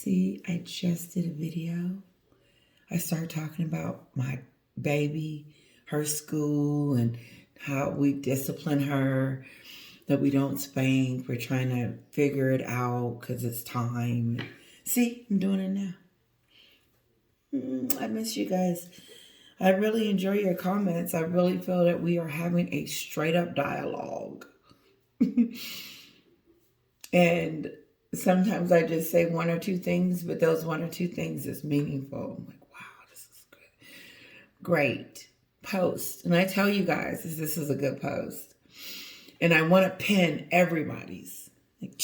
see, I just did a video. I started talking about my baby, her school, and how we discipline her, that we don't spank. We're trying to figure it out because it's time. See, I'm doing it now. I miss you guys. I really enjoy your comments. I really feel that we are having a straight up dialogue. And sometimes I just say one or two things, but those one or two things is meaningful. I'm like, wow, this is good. Great post. And I tell you guys, this is a good post. And I want to pin everybody's. Like,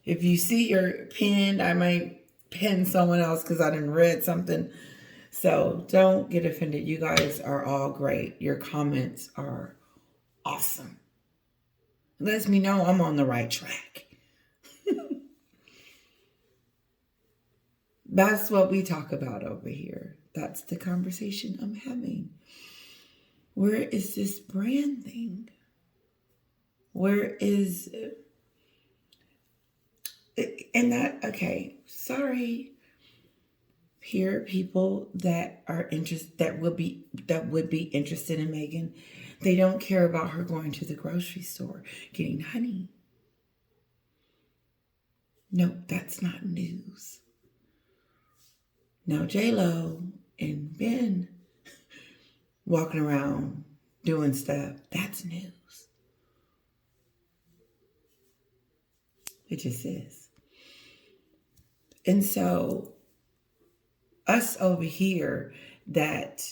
if you see your pinned, I might pin someone else because I didn't read something. So don't get offended. You guys are all great. Your comments are awesome. It lets me know I'm on the right track. That's what we talk about over here. That's the conversation I'm having. Where is this brand thing? Where is it? And that, okay, sorry. Here, people that are interested, that would be interested in Meghan, they don't care about her going to the grocery store getting honey. No, that's not news. Now, J-Lo and Ben walking around doing stuff, that's news. It just is. And so, us over here that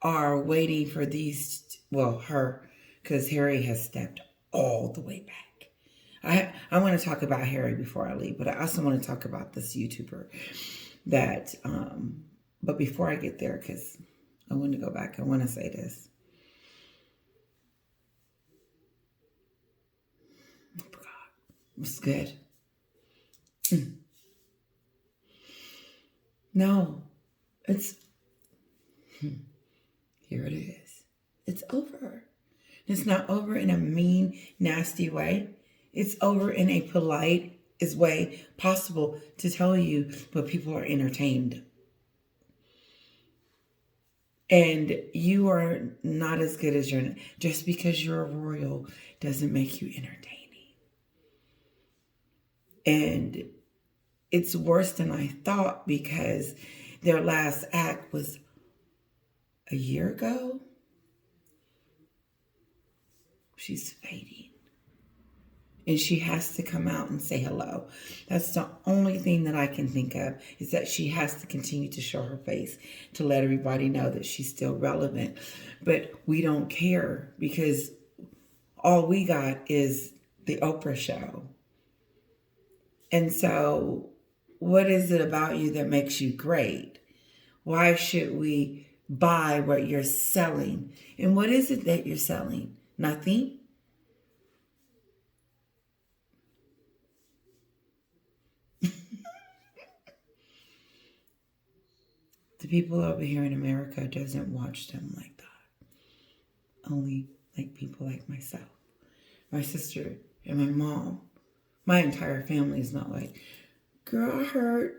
are waiting for these, well, her, because Harry has stepped all the way back. I want to talk about Harry before I leave, but I also want to talk about this YouTuber that, but before I get there, because I want to go back, I want to say this. Oh, God, it's good. No, it's, here it is. It's over. It's not over in a mean, nasty way. It's over in a polite way possible to tell you, but people are entertained. And you are not as good as just because you're a royal doesn't make you entertaining. And it's worse than I thought because their last act was a year ago. She's fading. And she has to come out and say hello. That's the only thing that I can think of, is that she has to continue to show her face to let everybody know that she's still relevant. But we don't care because all we got is the Oprah show. And so what is it about you that makes you great? Why should we buy what you're selling? And what is it that you're selling? Nothing? The people over here in America doesn't watch them like that. Only like people like myself, my sister, and my mom. My entire family is not like, girl, I heard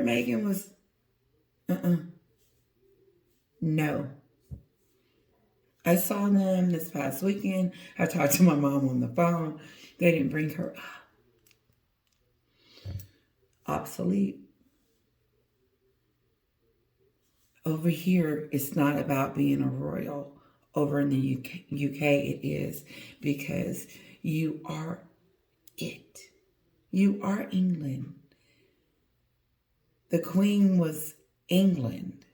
Meghan was, no. I saw them this past weekend. I talked to my mom on the phone. They didn't bring her up. Obsolete. Over here, it's not about being a royal. Over in the UK, it is, because you are it. You are England. The Queen was England.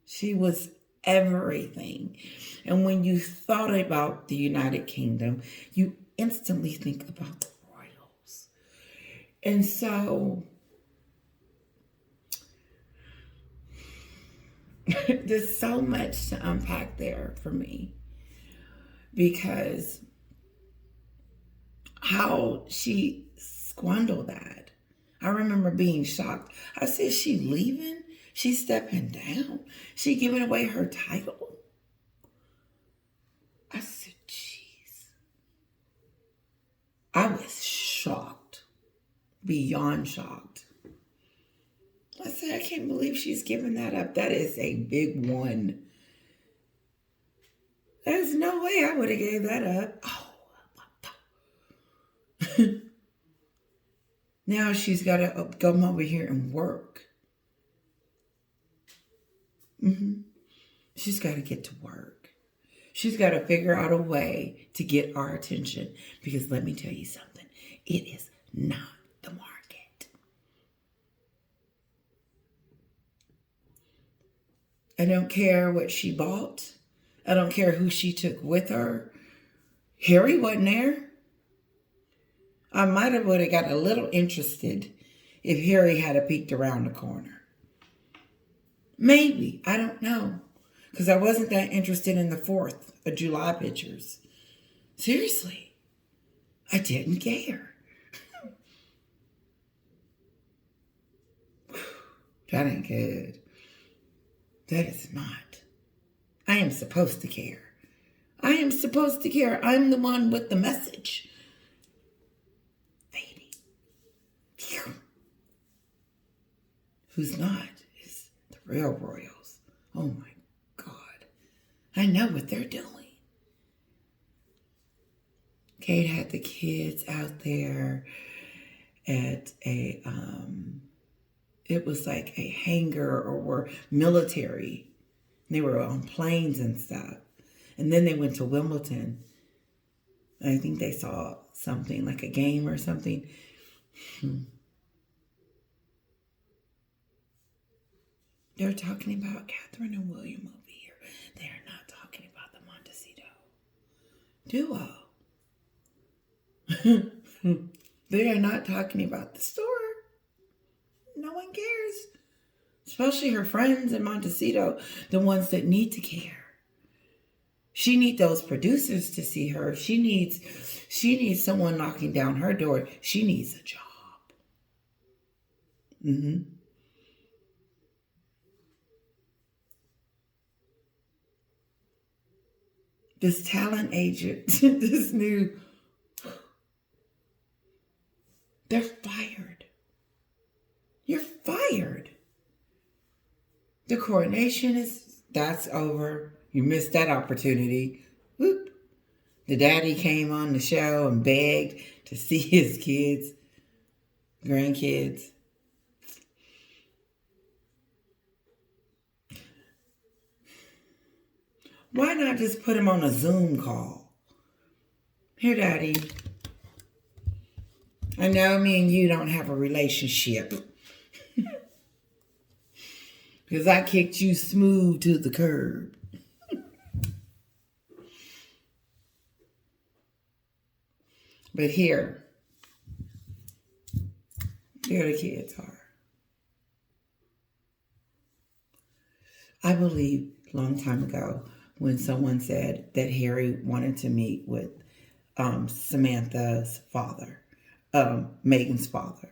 She was everything. And when you thought about the United Kingdom, you instantly think about the royals. And so there's so much to unpack there for me, because how she squandered that. I remember being shocked. I said, she leaving? She's stepping down? She giving away her title? I said, jeez. I was shocked, beyond shocked. I said, I can't believe she's giving that up. That is a big one. There's no way I would have gave that up. Oh. Now she's got to come over here and work. She's got to get to work. She's got to figure out a way to get our attention. Because let me tell you something. It is not the market. I don't care what she bought. I don't care who she took with her. Harry wasn't there. I might have would have got a little interested if Harry had peeked around the corner. Maybe. I don't know. Because I wasn't that interested in the 4th of July pictures. Seriously. I didn't care. That ain't good. That is not. I am supposed to care. I am supposed to care. I'm the one with the message. Fading. Phew. Who's not is the real royals. Oh my God. I know what they're doing. Kate had the kids out there at a, it was like a hangar or were military. They were on planes and stuff. And then they went to Wimbledon. I think they saw something like a game or something. They're talking about Catherine and William over here. They are not talking about the Montecito duo. They are not talking about the store. No one cares. Especially her friends in Montecito, the ones that need to care. She needs those producers to see her. She needs someone knocking down her door. She needs a job. This talent agent, this new, they're fired. You're fired. The coronation that's over. You missed that opportunity. Whoop. The daddy came on the show and begged to see his kids, grandkids. Why not just put him on a Zoom call? Here, Daddy. I know me and you don't have a relationship. Because I kicked you smooth to the curb. But here the kids are. I believe a long time ago when someone said that Harry wanted to meet with Samantha's father, Meghan's father.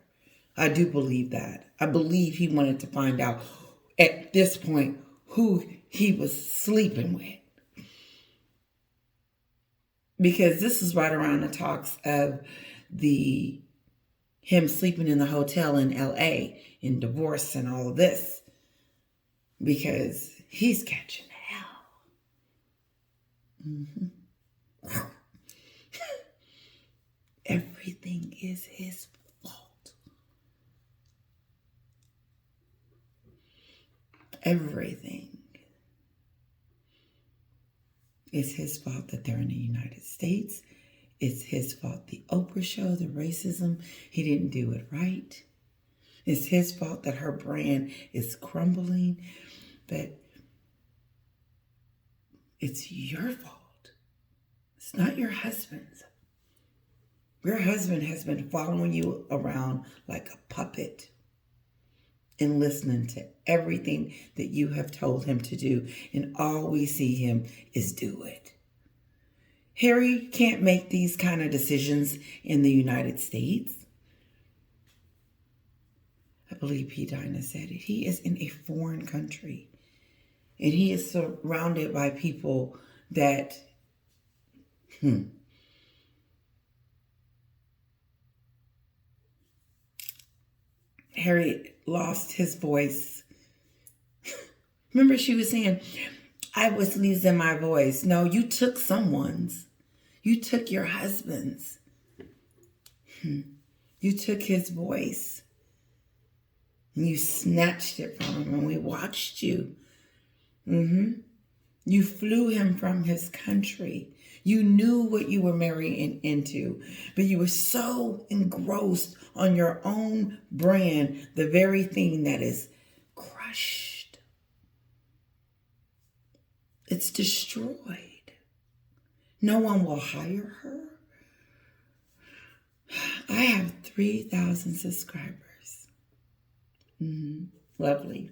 I do believe that. I believe he wanted to find out at this point who he was sleeping with. Because this is right around the talks of him sleeping in the hotel in LA in divorce and all of this. Because he's catching hell. Everything is his fault. Everything is his fault that they're in the United States. It's his fault, the Oprah show, the racism. He didn't do it right. It's his fault that her brand is crumbling. But it's your fault. It's not your husband's. Your husband has been following you around like a puppet and listening to everything that you have told him to do. And all we see him is do it. Harry can't make these kind of decisions in the United States. I believe P. Dinah said it. He is in a foreign country. And he is surrounded by people that, Harry lost his voice. Remember she was saying, I was losing my voice. No, you took someone's. You took your husband's. You took his voice. And you snatched it from him, and we watched you. You flew him from his country. You knew what you were marrying into, but you were so engrossed on your own brand, the very thing that is crushed. It's destroyed. No one will hire her. I have 3,000 subscribers. Lovely.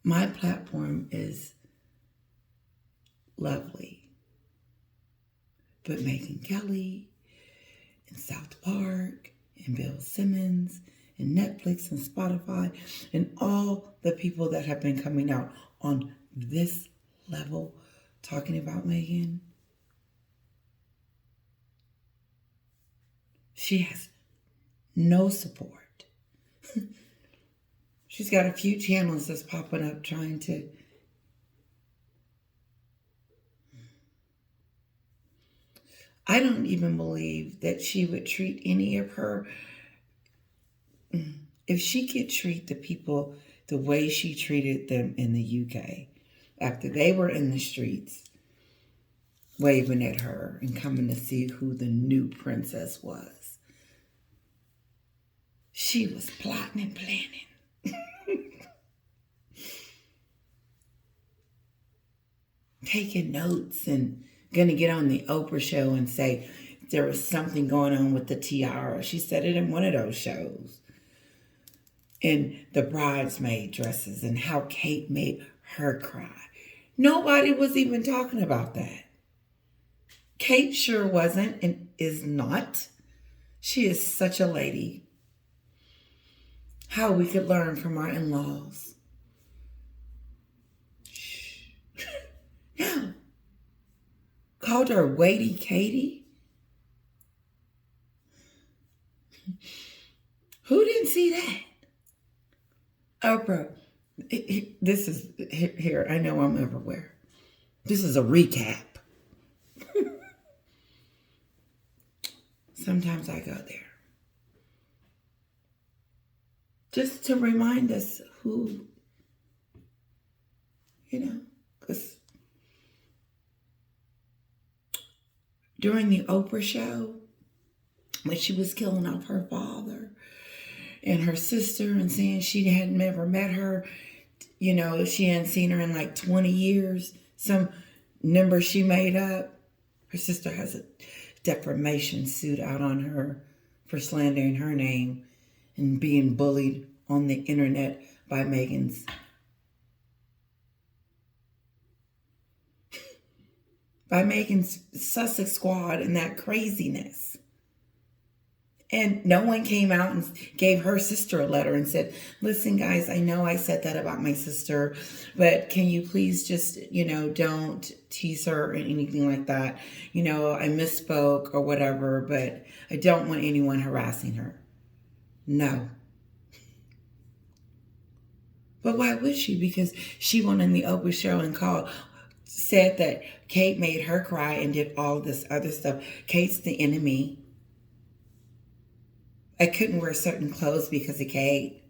My platform is lovely. But Meghan Kelly and South Park and Bill Simmons and Netflix and Spotify and all the people that have been coming out on this level talking about Meghan, she has no support. She's got a few channels that's popping up trying to. I don't even believe that she would treat any of her. If she could treat the people the way she treated them in the UK after they were in the streets waving at her and coming to see who the new princess was. She was plotting and planning. Taking notes and gonna get on the Oprah show and say there was something going on with the tiara. She said it in one of those shows. And the bridesmaid dresses and how Kate made her cry. Nobody was even talking about that. Kate sure wasn't and is not. She is such a lady. How we could learn from our in-laws. No. Called her Weighty Katie. Who didn't see that? Oprah, this is, here, I know I'm everywhere. This is a recap. Sometimes I go there. Just to remind us who, because during the Oprah show, when she was killing off her father and her sister and saying she hadn't ever met her, she hadn't seen her in like 20 years, some number she made up. Her sister has a defamation suit out on her for slandering her name and being bullied on the internet by Meghan's Sussex squad and that craziness. And no one came out and gave her sister a letter and said, listen, guys, I know I said that about my sister, but can you please just, don't tease her or anything like that. I misspoke or whatever, but I don't want anyone harassing her. No. But why would she? Because she went on the Oprah show and said that Kate made her cry and did all this other stuff. Kate's the enemy. I couldn't wear certain clothes because of Kate.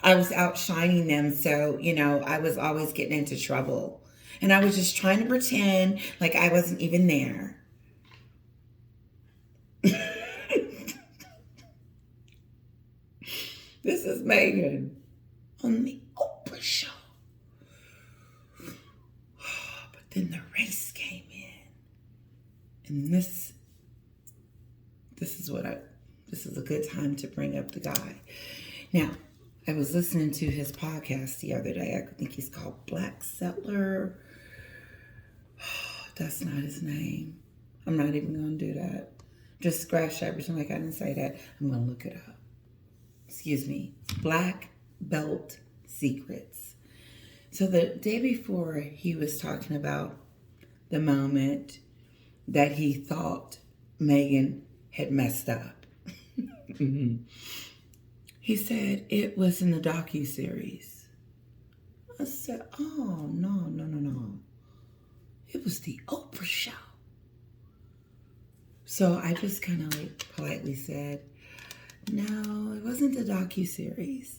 I was outshining them, so, I was always getting into trouble. And I was just trying to pretend like I wasn't even there. This is Meghan on the Oprah show. But then the race came in. And this is a good time to bring up the guy. Now, I was listening to his podcast the other day. I think he's called Black Settler. That's not his name. I'm not even going to do that. Just scratch that, pretend like I didn't say that. I'm going to look it up. Excuse me. Black Belt Secrets. So the day before, he was talking about the moment that he thought Meghan had messed up. He said it was in the docuseries. I said, oh, no. It was the Oprah show. So I just kind of like politely said, no, it wasn't the docuseries.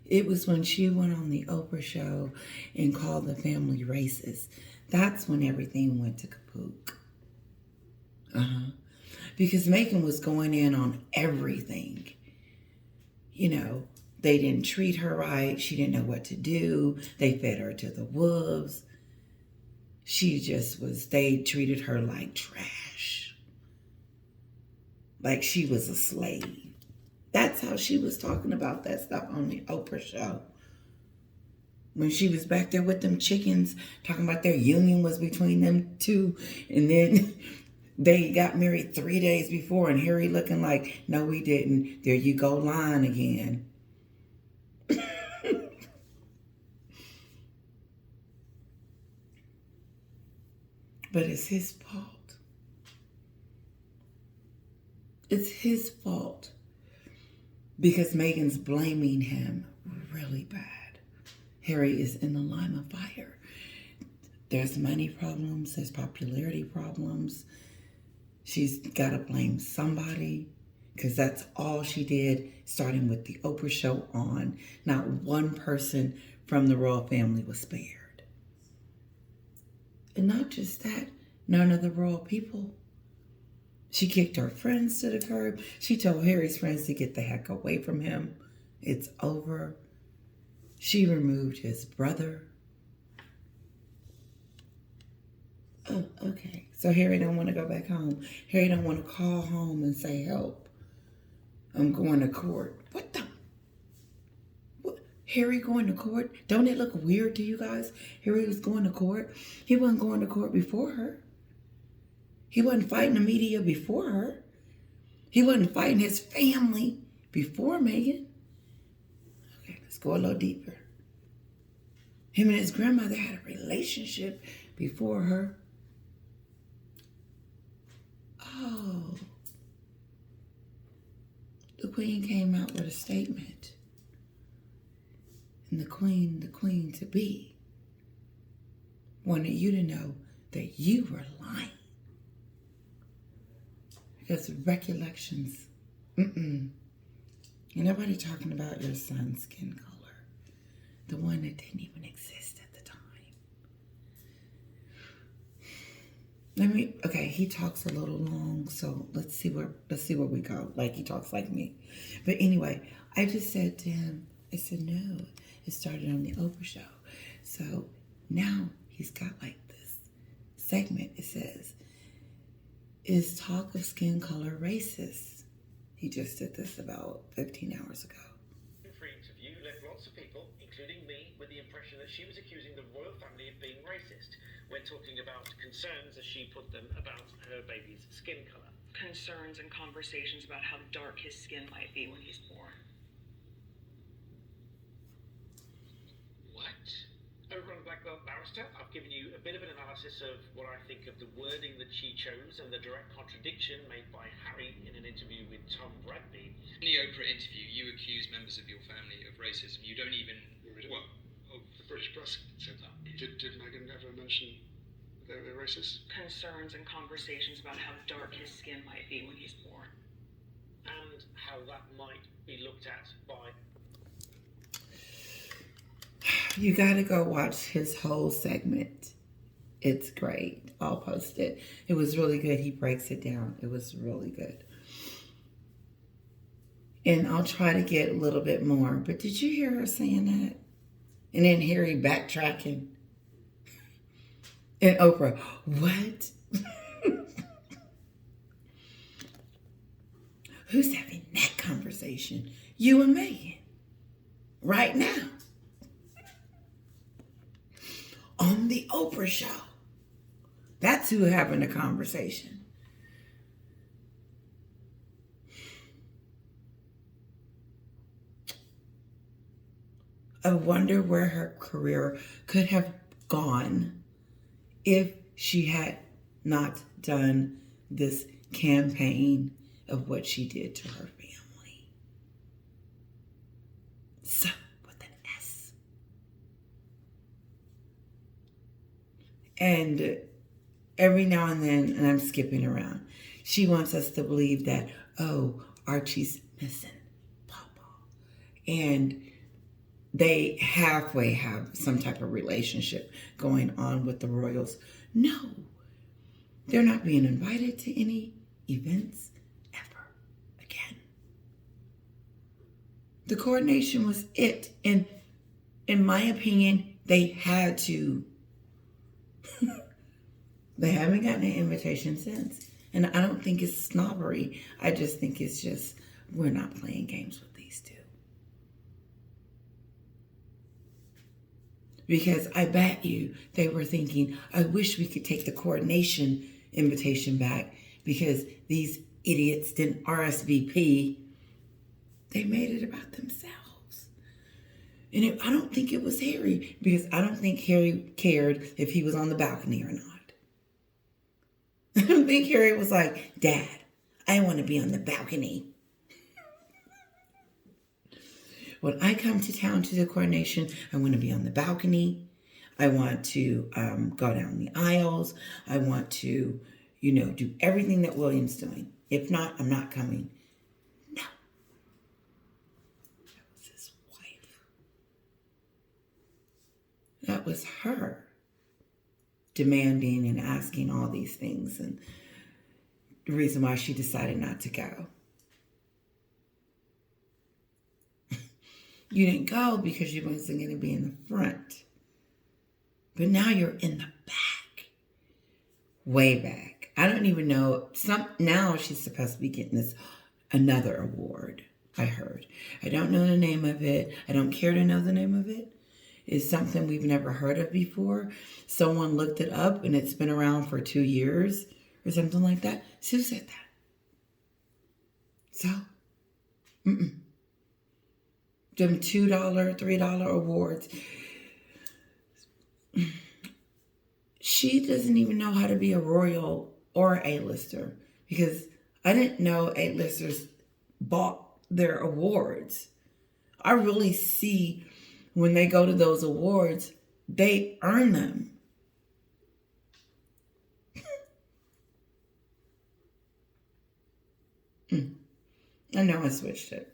It was when she went on the Oprah show and called the family racist. That's when everything went to kaput. Because Meghan was going in on everything. You know, they didn't treat her right. She didn't know what to do. They fed her to the wolves. They treated her like trash. Like she was a slave. That's how she was talking about that stuff on the Oprah show. When she was back there with them chickens, talking about their union was between them two. And then they got married 3 days before, and Harry looking like, no, we didn't. There you go, lying again. But it's his fault. It's his fault. Because Meghan's blaming him really bad. Harry is in the line of fire. There's money problems. There's popularity problems. She's got to blame somebody. Because that's all she did, starting with the Oprah show on. Not one person from the royal family was spared. And not just that, none of the royal people. She kicked her friends to the curb. She told Harry's friends to get the heck away from him. It's over. She removed his brother. Oh, okay. So Harry don't want to go back home. Harry don't want to call home and say, help. I'm going to court. What the? What? Harry going to court? Don't it look weird to you guys? Harry was going to court. He wasn't going to court before her. He wasn't fighting the media before her. He wasn't fighting his family before Meghan. Okay, let's go a little deeper. Him and his grandmother had a relationship before her. Oh. The Queen came out with a statement. And the Queen to be, wanted you to know that you were lying. Because recollections, ain't nobody talking about your son's skin color. The one that didn't even exist at the time. He talks a little long, so let's see where we go. Like, he talks like me. But anyway, I just said to him, I said, no, it started on the Oprah show. So now he's got like this segment. It says, is talk of skin color racist? He just did this about 15 hours ago. Free interview left lots of people, including me, with the impression that she was accusing the royal family of being racist when talking about concerns, as she put them, about her baby's skin color. Concerns and conversations about how dark his skin might be when he's born. What? Over on Black Belt Barrister, I've given you a bit of an analysis of what I think of the wording that she chose and the direct contradiction made by Harry in an interview with Tom Bradby. In the Oprah interview, you accuse members of your family of racism. You don't even... The British press said that. Did Meghan ever mention they're racist? Concerns and conversations about how dark his skin might be when he's born. And how that might be looked at by... You got to go watch his whole segment. It's great. I'll post it. It was really good. He breaks it down. It was really good. And I'll try to get a little bit more. But did you hear her saying that? And then Harry backtracking. And Oprah, what? Who's having that conversation? You and Meghan. Right now. On the Oprah show. That's who having a conversation. I wonder where her career could have gone if she had not done this campaign of what she did to her family. with an S. And every now and then, and I'm skipping around, she wants us to believe that, oh, Archie's missing Papa. And they halfway have some type of relationship going on with the royals. No, they're not being invited to any events ever again. The coronation was it. And in my opinion, they had to. They haven't gotten an invitation since. And I don't think it's snobbery. I just think it's just, we're not playing games with these two. Because I bet you they were thinking, I wish we could take the coronation invitation back because these idiots didn't RSVP. They made it about themselves. And I don't think it was Harry, because I don't think Harry cared if he was on the balcony or not. I don't think Harry was like, Dad, I want to be on the balcony. When I come to town to the coronation, I want to be on the balcony. I want to go down the aisles. I want to, do everything that William's doing. If not, I'm not coming. No. That was his wife. That was her demanding and asking all these things, and the reason why she decided not to go. You didn't go because you wasn't going to be in the front. But now you're in the back. Way back. I don't even know. Now she's supposed to be getting another award, I heard. I don't know the name of it. I don't care to know the name of it. It's something we've never heard of before. Someone looked it up and it's been around for 2 years or something like that. Sue said that. So, them $2, $3 awards. She doesn't even know how to be a royal or A-lister, because I didn't know A-listers bought their awards. I really see when they go to those awards, they earn them. I know I switched it.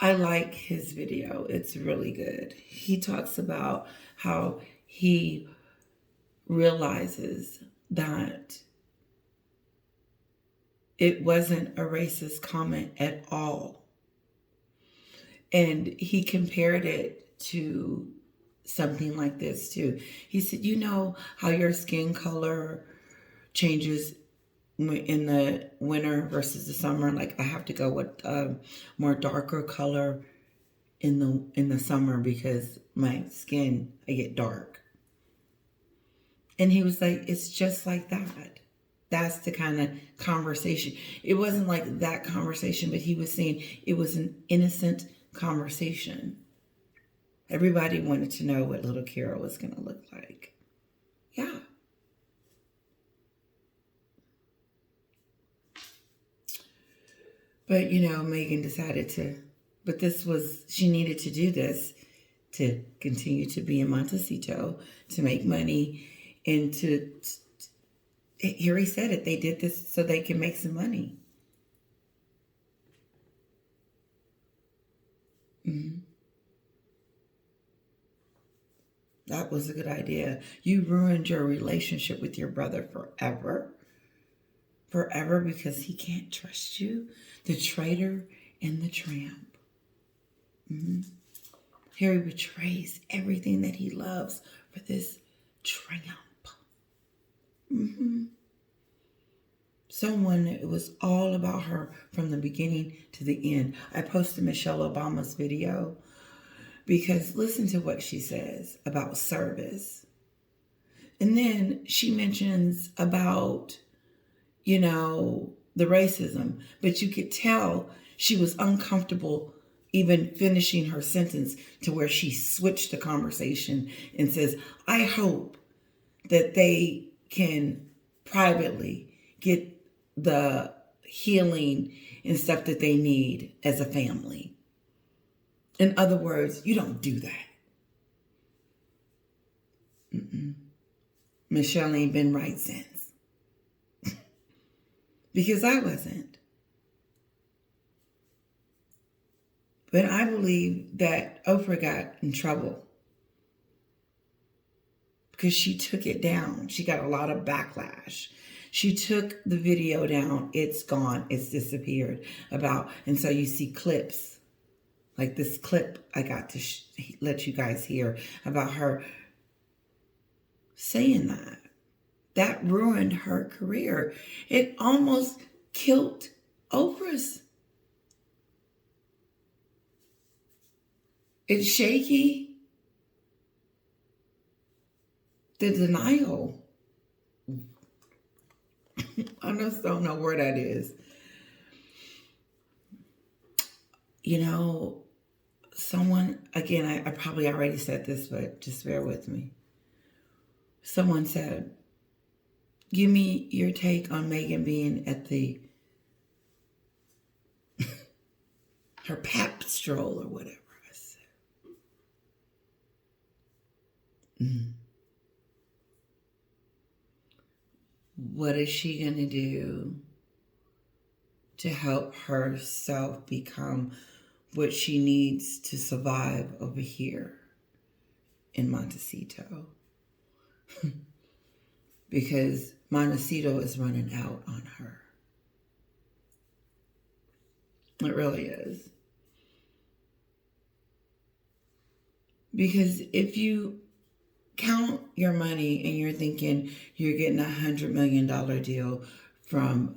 I like his video. It's really good. He talks about how he realizes that it wasn't a racist comment at all. And he compared it to something like this too. He said, you know how your skin color changes in the winter versus the summer? Like, I have to go with more darker color in the summer because my skin, I get dark. And he was like, it's just like that. That's the kind of conversation. It wasn't like that conversation, but he was saying it was an innocent conversation. Everybody wanted to know what little Kira was going to look like. Yeah. But, Meghan decided she needed to do this to continue to be in Montecito, to make money, and here he said it, they did this so they can make some money. That was a good idea. You ruined your relationship with your brother forever. Forever, because he can't trust you. The traitor and the tramp. Harry betrays everything that he loves for this tramp. Someone, it was all about her from the beginning to the end. I posted Michelle Obama's video because listen to what she says about service. And then she mentions about, the racism. But you could tell she was uncomfortable even finishing her sentence, to where she switched the conversation and says, I hope that they can privately get the healing and stuff that they need as a family. In other words, you don't do that. Michelle ain't been right since. Because I wasn't. But I believe that Oprah got in trouble because she took it down. She got a lot of backlash. She took the video down. It's gone. It's disappeared. And so you see clips, like this clip I got to let you guys hear about her saying that. That ruined her career. It almost killed Oprah's. It's shaky. The denial. I just don't know where that is. You know, someone, again, I probably already said this, but just bear with me. Someone said, give me your take on Meghan being at her pap stroll or whatever. I said. What is she going to do to help herself become what she needs to survive over here in Montecito? Because Montecito is running out on her. It really is. Because if you count your money and you're thinking you're getting $100 million deal from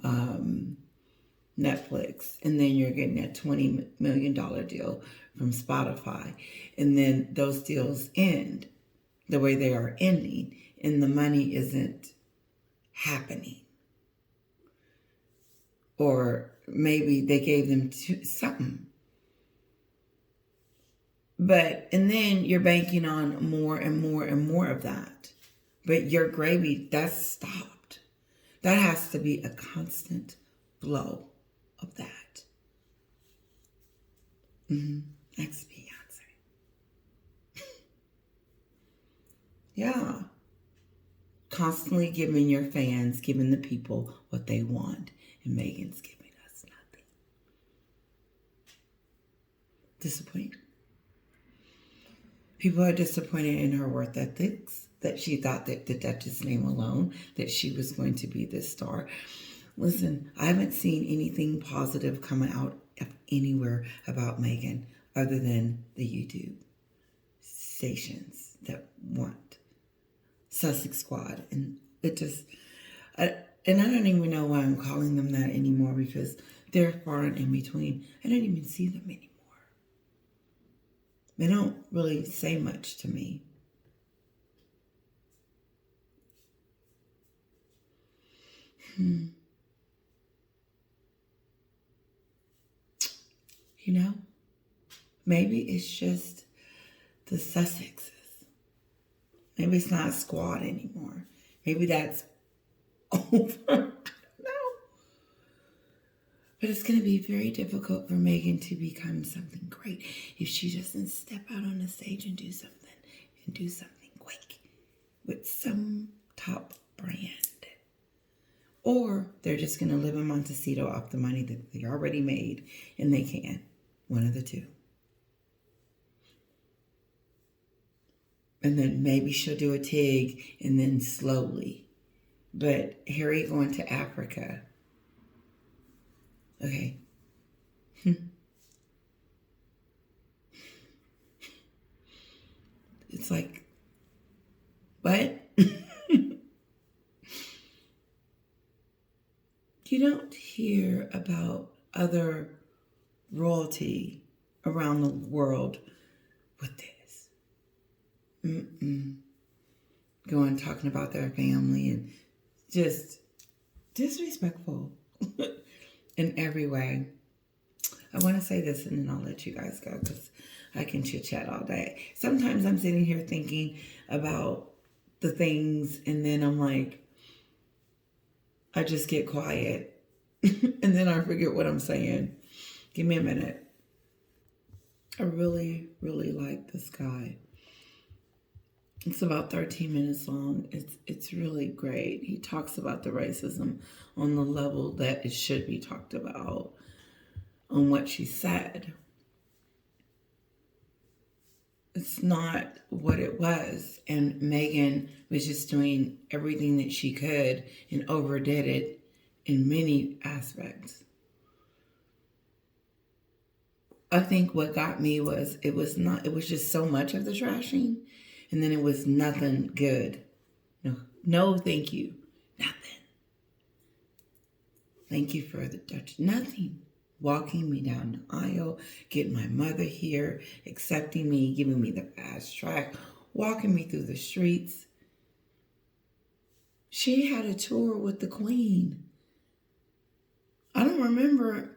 Netflix, and then you're getting a $20 million deal from Spotify, and then those deals end the way they are ending, and the money isn't happening. Or maybe they gave them something. And then you're banking on more and more and more of that. But your gravy, that's stopped. That has to be a constant flow of that. Next Beyonce. Yeah. Constantly giving your fans, giving the people what they want. And Meghan's giving us nothing. Disappointed. People are disappointed in her work ethics, that she thought that the Duchess name alone, that she was going to be this star. Listen, I haven't seen anything positive come out of anywhere about Meghan other than the YouTube stations that want Sussex Squad. And it just, and I don't even know why I'm calling them that anymore, because they're far and in between. I don't even see them anymore. They don't really say much to me. You know, maybe it's just the Sussexes. Maybe it's not a squad anymore. Maybe that's over. No. But it's going to be very difficult for Meghan to become something great if she doesn't step out on the stage and do something quick with some top brand. Or they're just going to live in Montecito off the money that they already made, and they can. One of the two. And then maybe she'll do a TIG and then slowly. But Harry going to Africa. Okay. It's like, what? You don't hear about other royalty around the world with this. Going talking about their family and just disrespectful in every way. I want to say this and then I'll let you guys go because I can chit chat all day. Sometimes I'm sitting here thinking about the things and then I'm like, I just get quiet And then I forget what I'm saying. Give me a minute. I really, really like this guy. It's about 13 minutes long. It's really great. He talks about the racism on the level that it should be talked about, on what she said. It's not what it was. And Meghan was just doing everything that she could and overdid it in many aspects. I think what got me was it was just so much of the trashing, and then it was nothing good. No, thank you. Nothing. Thank you for the Dutch. Nothing. Walking me down the aisle, getting my mother here, accepting me, giving me the fast track, walking me through the streets. She had a tour with the Queen. I don't remember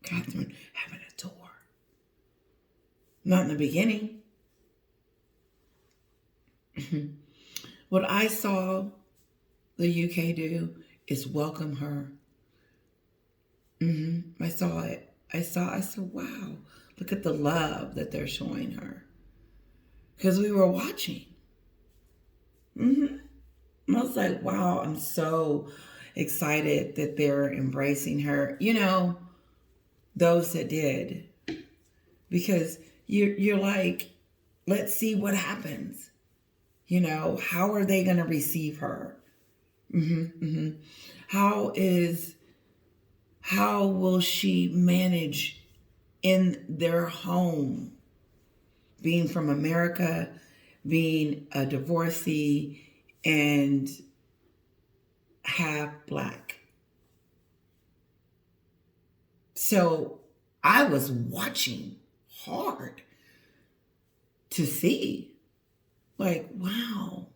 Catherine having a tour. Not in the beginning. What I saw the UK do is welcome her. I saw it. I said, wow, look at the love that they're showing her. Because we were watching. And I was like, wow, I'm so excited that they're embracing her. You know, those that did. Because you're like, let's see what happens. You know, how are they going to receive her? How will she manage in their home? Being from America, being a divorcee, and half Black. So I was watching hard to see, like, wow.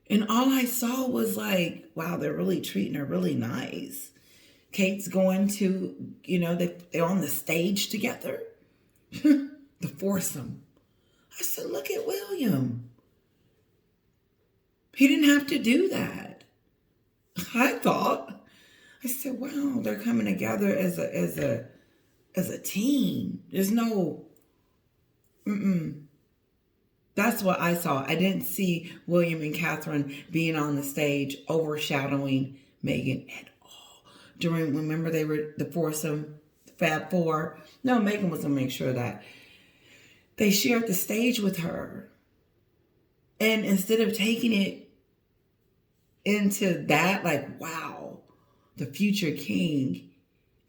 And all I saw was like, wow, they're really treating her really nice. Kate's going to, you know, they're on the stage together. The foursome. I said, look at William. He didn't have to do that. I thought. I said, wow, they're coming together as a team. There's no, That's what I saw. I didn't see William and Catherine being on the stage overshadowing Meghan at all. Remember they were the foursome, the Fab Four? No, Meghan was going to make sure that they shared the stage with her. And instead of taking it into that, like, wow, the future king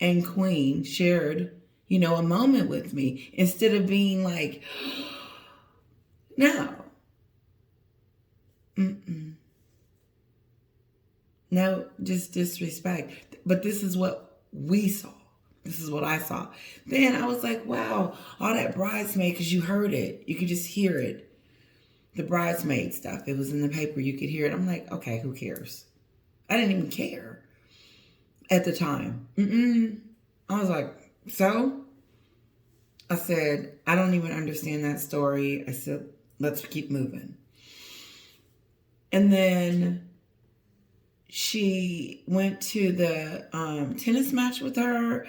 and queen shared, you know, a moment with me. Instead of being like, no. No, just disrespect. But this is what we saw. This is what I saw. Then I was like, wow, all that bridesmaid, because you heard it. You could just hear it. The bridesmaid stuff. It was in the paper. You could hear it. I'm like, okay, who cares? I didn't even care at the time. I was like, so? I said, I don't even understand that story. I said, let's keep moving. And then she went to the tennis match with her.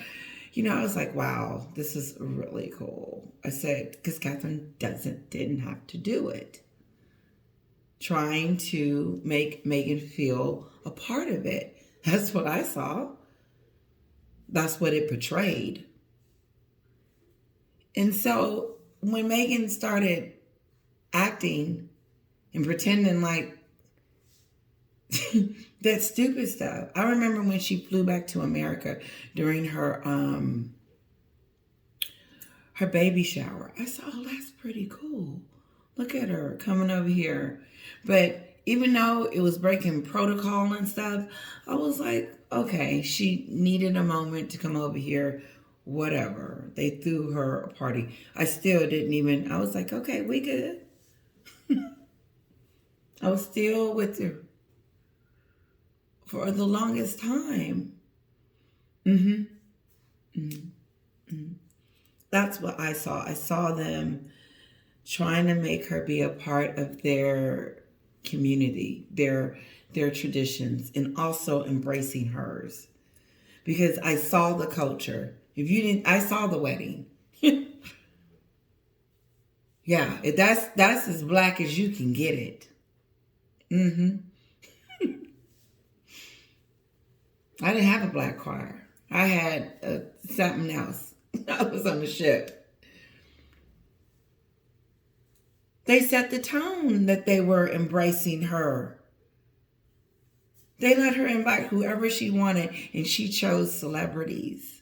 You know, I was like, wow, this is really cool. I said, because Catherine didn't have to do it. Trying to make Meghan feel a part of it. That's what I saw. That's what it portrayed. And so when Meghan started acting and pretending like that stupid stuff. I remember when she flew back to America during her baby shower. I said, oh, that's pretty cool. Look at her coming over here. But even though it was breaking protocol and stuff, I was like, okay, she needed a moment to come over here. Whatever. They threw her a party. I still didn't even, I was like, okay, we good. I was still with her for the longest time. That's what I saw. I saw them trying to make her be a part of their community, their traditions, and also embracing hers. Because I saw the culture. If you didn't, I saw the wedding. Yeah, that's as black as you can get it. Mm-hmm. I didn't have a black choir. I had something else. I was on the ship. They set the tone that they were embracing her. They let her invite whoever she wanted, and she chose celebrities.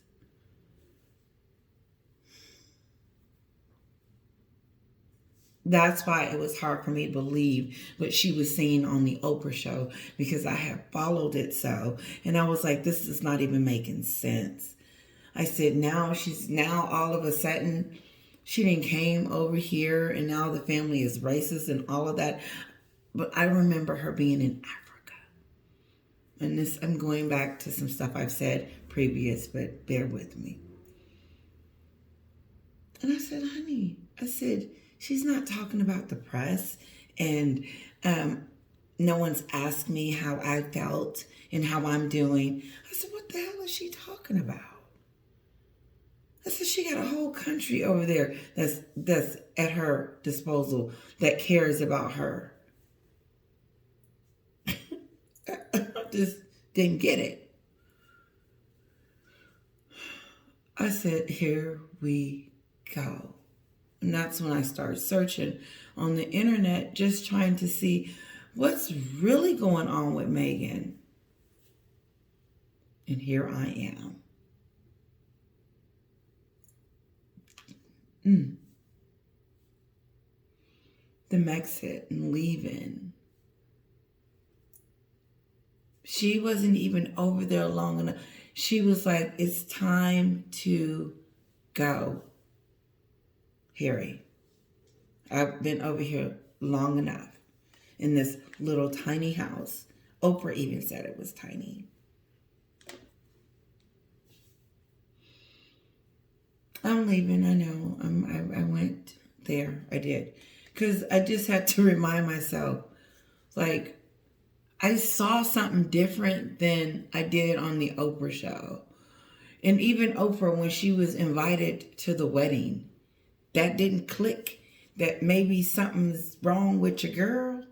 That's why it was hard for me to believe what she was saying on the Oprah show, because I have followed it so. And I was like, this is not even making sense. I said, now all of a sudden, she didn't came over here and now the family is racist and all of that. But I remember her being in Africa. And this, I'm going back to some stuff I've said previous, but bear with me. And I said, honey, she's not talking about the press. And no one's asked me how I felt and how I'm doing. I said, what the hell is she talking about? I said, she got a whole country over there that's at her disposal that cares about her. I just didn't get it. I said, here we go. And that's when I started searching on the internet, just trying to see what's really going on with Meghan. And here I am. The Mexit and leaving. She wasn't even over there long enough. She was like, it's time to go. Harry, I've been over here long enough in this little tiny house. Oprah even said it was tiny. I'm leaving, I know. I went there. I did. Because I just had to remind myself, like, I saw something different than I did on the Oprah show. And even Oprah, when she was invited to the wedding, that didn't click, that maybe something's wrong with your girl.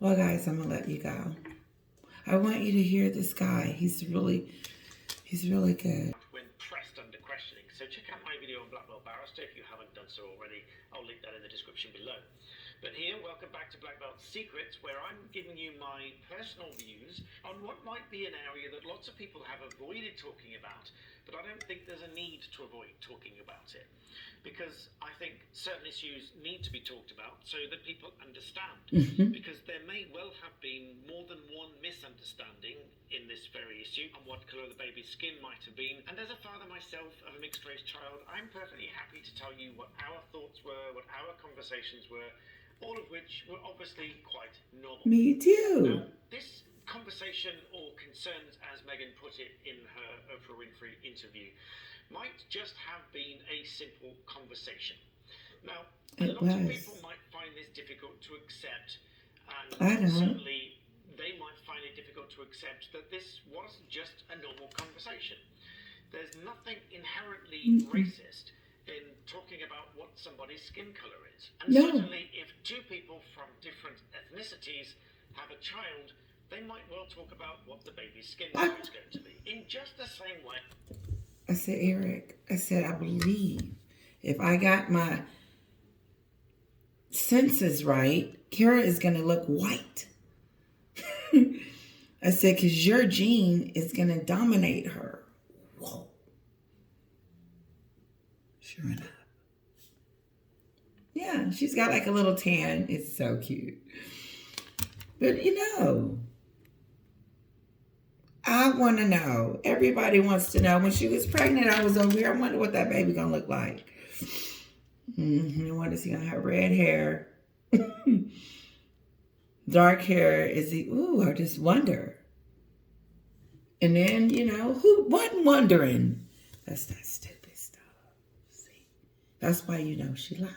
Well, guys, I'm going to let you go. I want you to hear this guy. He's really good. When pressed under questioning. So check out my video on Black Belt Barrister if you haven't done so already. I'll link that in the description below. But here, welcome back to Black Belt Secrets, where I'm giving you my personal views on what might be an area that lots of people have avoided talking about, but I don't think there's a need to avoid talking about it. Because I think certain issues need to be talked about so that people understand. Because there may well have been more than one misunderstanding in this very issue on what colour the baby's skin might have been. And as a father myself of a mixed race child, I'm perfectly happy to tell you what our thoughts were, what our conversations were, all of which were obviously quite normal. Me too. Now, this conversation, or concerns as Meghan put it in her Oprah Winfrey interview, might just have been a simple conversation. Now, a lot of people might find this difficult to accept, and certainly they might find it difficult to accept that this was just a normal conversation. There's nothing inherently racist in talking about what somebody's skin color is. And certainly if two people from different ethnicities have a child, they might well talk about what the baby's skin color is going to be. In just the same way. I said, Eric, I believe if I got my senses right, Kara is going to look white. I said, because your gene is going to dominate her. Whoa. Sure enough. Yeah, she's got like a little tan. It's so cute. But I want to know. Everybody wants to know. When she was pregnant, I was over here. I wonder what that baby gonna look like. I wonder if she's gonna have red hair, dark hair. I just wonder. And then, who wasn't wondering? That's that stupid stuff. See? That's why she lied.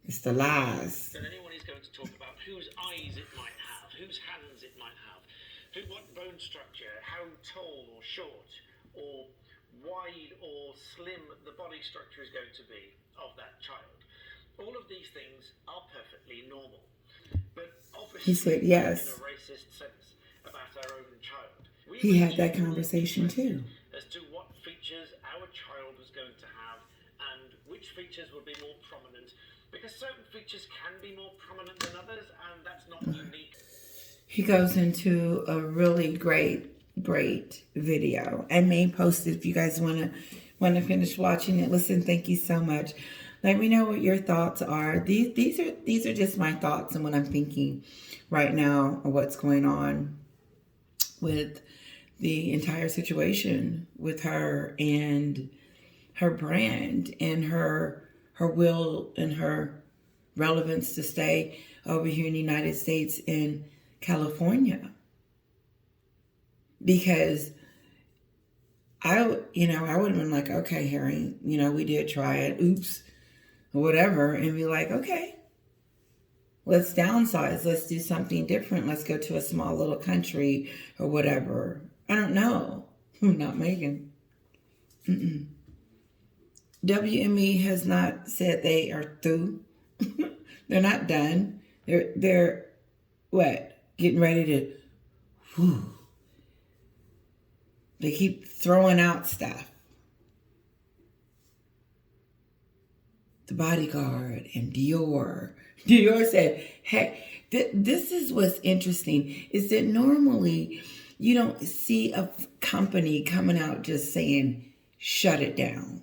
It's the lies. Then anyone is going to talk about whose eyes it might have, whose hands it might have, what bone structure, how tall or short, or wide or slim the body structure is going to be of that child. All of these things are perfectly normal. But obviously, he said yes. In a racist sense about our own child. He had that conversation too. As to what features our child was going to have and which features would be more prominent. Because certain features can be more prominent than others, and that's not unique. He goes into a really great video. I may post it if you guys want to finish watching it. Listen, thank you so much. Let me know what your thoughts are. These are just my thoughts and what I'm thinking right now of what's going on with the entire situation with her and her brand and her will and her relevance to stay over here in the United States in California. Because I would have been like, okay, Harry, we did try it, oops, or whatever, and be like, okay, let's downsize, let's do something different, let's go to a small little country or whatever. I don't know. Not Meghan. WME has not said they are through. They're not done. They're what? Getting ready to. Whew. They keep throwing out stuff. The Bodyguard and Dior. Dior said, "Hey, this is what's interesting. Is that normally you don't see a company coming out just saying shut it down."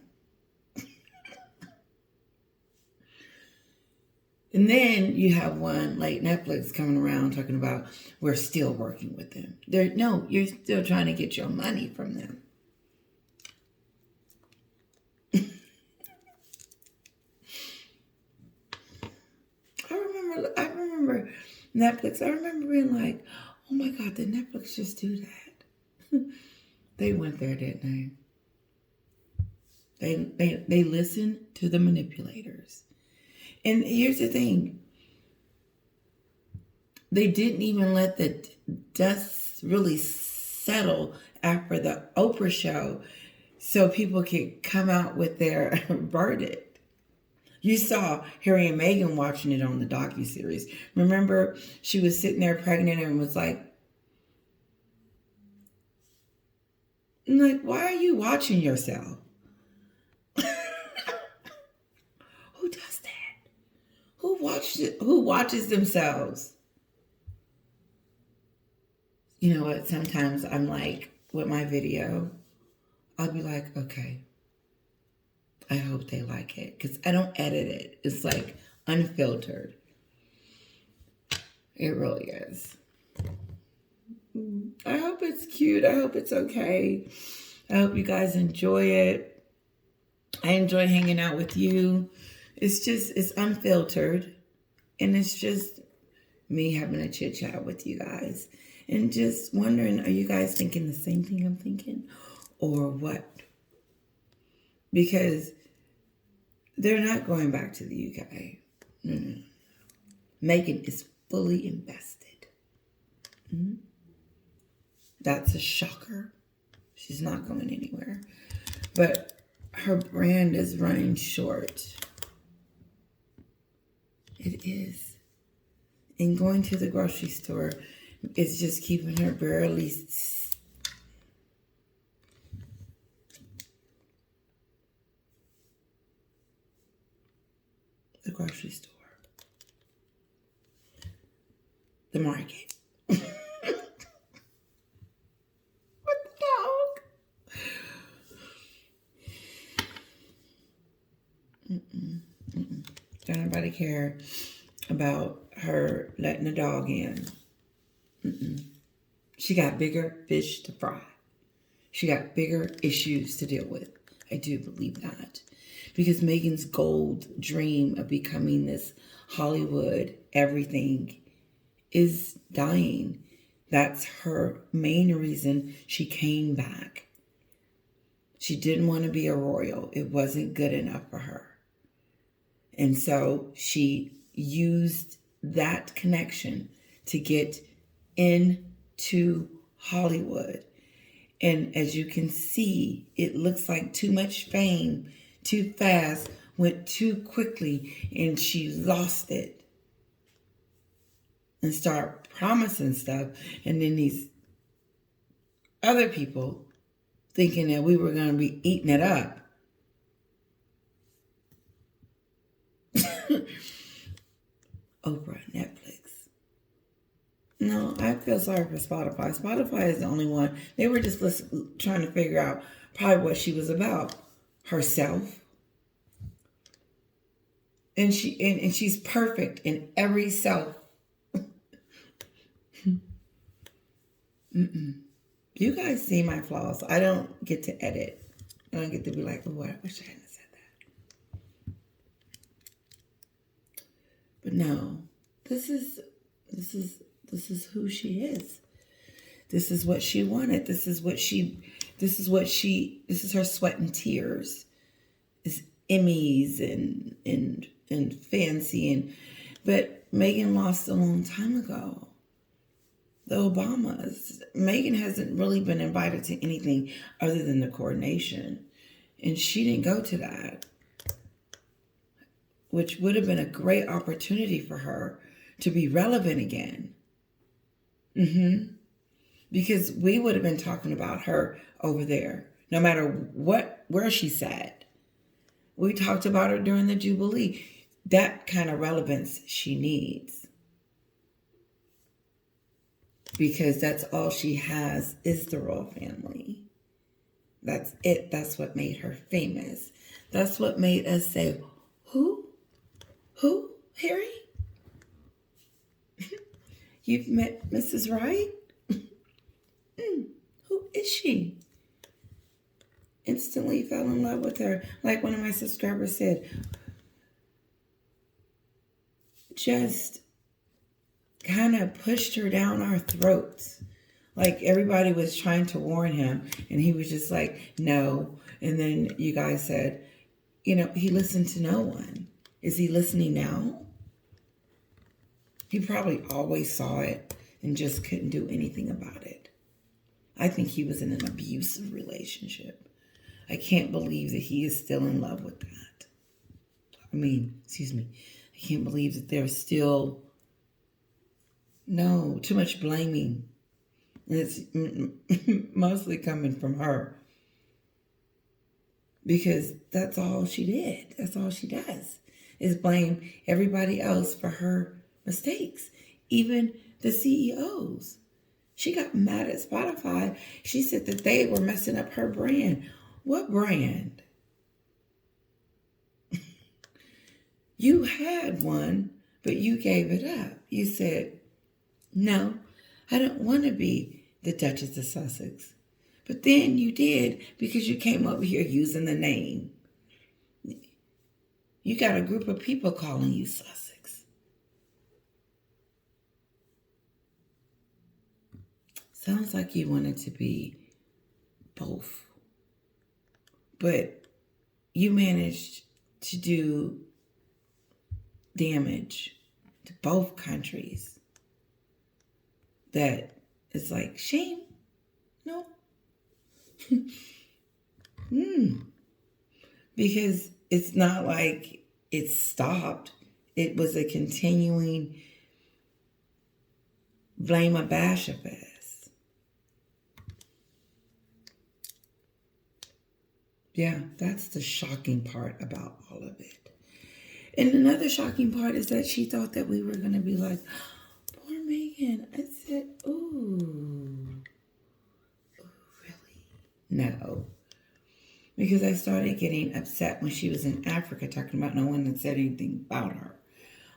And then you have one like Netflix coming around talking about we're still working with them. No, you're still trying to get your money from them. I remember Netflix. I remember being like, oh my God, did Netflix just do that? They went there, didn't they? They listened to the manipulators. And here's the thing. They didn't even let the dust really settle after the Oprah show so people could come out with their verdict. You saw Harry and Meghan watching it on the docuseries. Remember, she was sitting there pregnant and was like, why are you watching yourself? Who does that? Who watches themselves? You know what? Sometimes I'm like, with my video, I'll be like, okay, I hope they like it. Because I don't edit it. It's like unfiltered. It really is. I hope it's cute. I hope it's okay. I hope you guys enjoy it. I enjoy hanging out with you. It's unfiltered. And it's just me having a chit chat with you guys. And just wondering, are you guys thinking the same thing I'm thinking? Or what? Because they're not going back to the UK. No. Meghan is fully invested. Mm-hmm. That's a shocker. She's not going anywhere. But her brand is running short. It is. And going to the grocery store is just keeping her barely. The grocery store. The market. With the dog. Don't nobody care about her letting the dog in. She got bigger fish to fry. She got bigger issues to deal with. I do believe that. Because Meghan's gold dream of becoming this Hollywood everything is dying. That's her main reason she came back. She didn't want to be a royal. It wasn't good enough for her. And so she used that connection to get into Hollywood. And as you can see, it looks like too much fame, too fast, went too quickly, and she lost it. And started promising stuff. And then these other people thinking that we were going to be eating it up. Oprah, Netflix. No, I feel sorry for Spotify. Spotify is the only one. They were just trying to figure out probably what she was about. Herself. And she's perfect in every self. You guys see my flaws. I don't get to edit. I don't get to be like, oh, I wish I hadn't said that. But no, this is who she is. This is what she wanted. This is her sweat and tears. It's Emmys and fancy but Meghan lost a long time ago. The Obamas. Meghan hasn't really been invited to anything other than the coronation. And she didn't go to that. Which would have been a great opportunity for her to be relevant again. Because we would have been talking about her over there. No matter where she sat. We talked about her during the Jubilee. That kind of relevance she needs. Because that's all she has is the royal family. That's it. That's what made her famous. That's what made us say, who? Who? Harry? You've met Mrs. Wright? Who is she? Instantly fell in love with her. Like one of my subscribers said, just kind of pushed her down our throats. Like everybody was trying to warn him and he was just like, no. And then you guys said, he listened to no one. Is he listening now? He probably always saw it and just couldn't do anything about it. I think he was in an abusive relationship. I can't believe that he is still in love with that. I can't believe that they're still... No, too much blaming. And it's mostly coming from her. Because that's all she did. That's all she does. Is blame everybody else for her mistakes. Even the CEOs. She got mad at Spotify. She said that they were messing up her brand. What brand? You had one, but you gave it up. You said, no, I don't want to be the Duchess of Sussex. But then you did because you came over here using the name. You got a group of people calling you Sussex. Sounds like you wanted to be both. But you managed to do damage to both countries. That it's like, shame. No. Because it's not like it stopped. It was a continuing blame a bash fest. Yeah, that's the shocking part about all of it. And another shocking part is that she thought that we were going to be like, poor Meghan. I said, ooh, really? No. Because I started getting upset when she was in Africa talking about no one had said anything about her.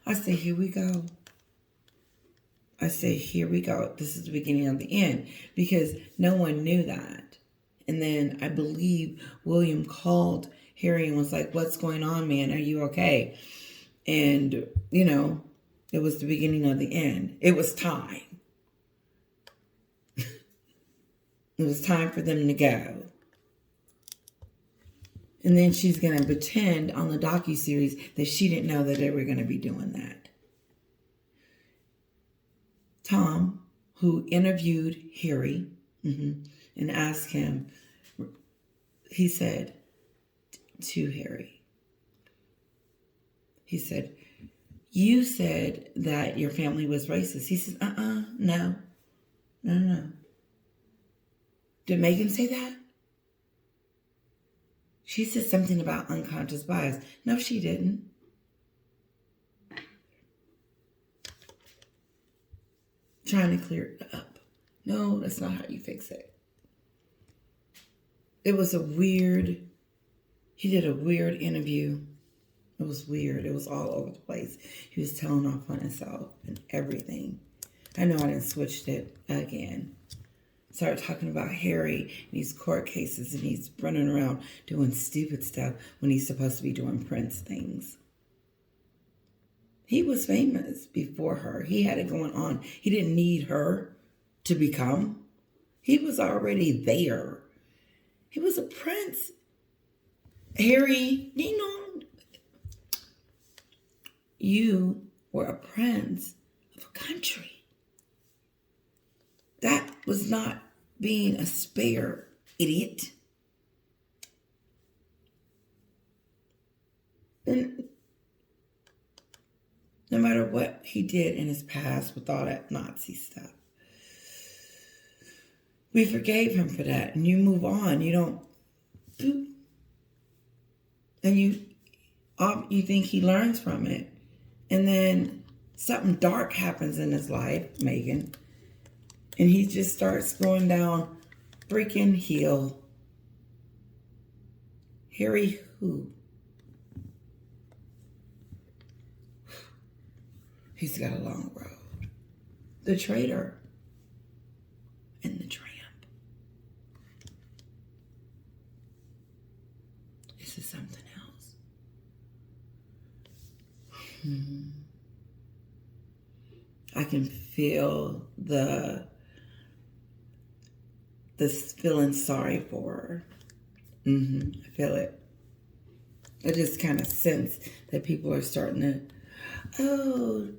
I said, here we go. This is the beginning of the end. Because no one knew that. And then I believe William called Harry and was like, what's going on, man? Are you okay? And, it was the beginning of the end. It was time. It was time for them to go. And then she's going to pretend on the docuseries that she didn't know that they were going to be doing that. Tom, who interviewed Harry and asked him, he said to Harry, he said, you said that your family was racist. He said, no. Did Meghan say that? She said something about unconscious bias. No, she didn't. Trying to clear it up. No, that's not how you fix it. It was he did a weird interview. It was weird. It was all over the place. He was telling off on himself and everything. I know I done switched it again. Started talking about Harry and these court cases, and he's running around doing stupid stuff when he's supposed to be doing Prince things. He was famous before her. He had it going on. He didn't need her to become. He was already there. He was a prince. Harry, you were a prince of a country. That was not being a spare idiot. And no matter what he did in his past with all that Nazi stuff, we forgave him for that. And you move on. You don't. And you think he learns from it. And then something dark happens in his life, Meghan. And he just starts going down freaking hill. Harry who? He's got a long road. The traitor and the tramp. This is something else. I can feel the feeling sorry for her. I feel it. I just kind of sense that people are starting to,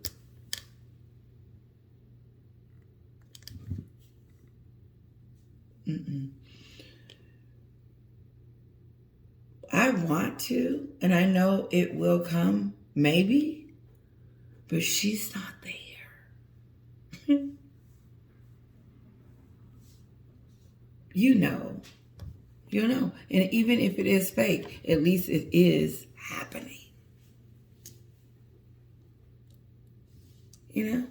I want to, and I know it will come, maybe, but she's not there. You know. And even if it is fake, at least it is happening. You know?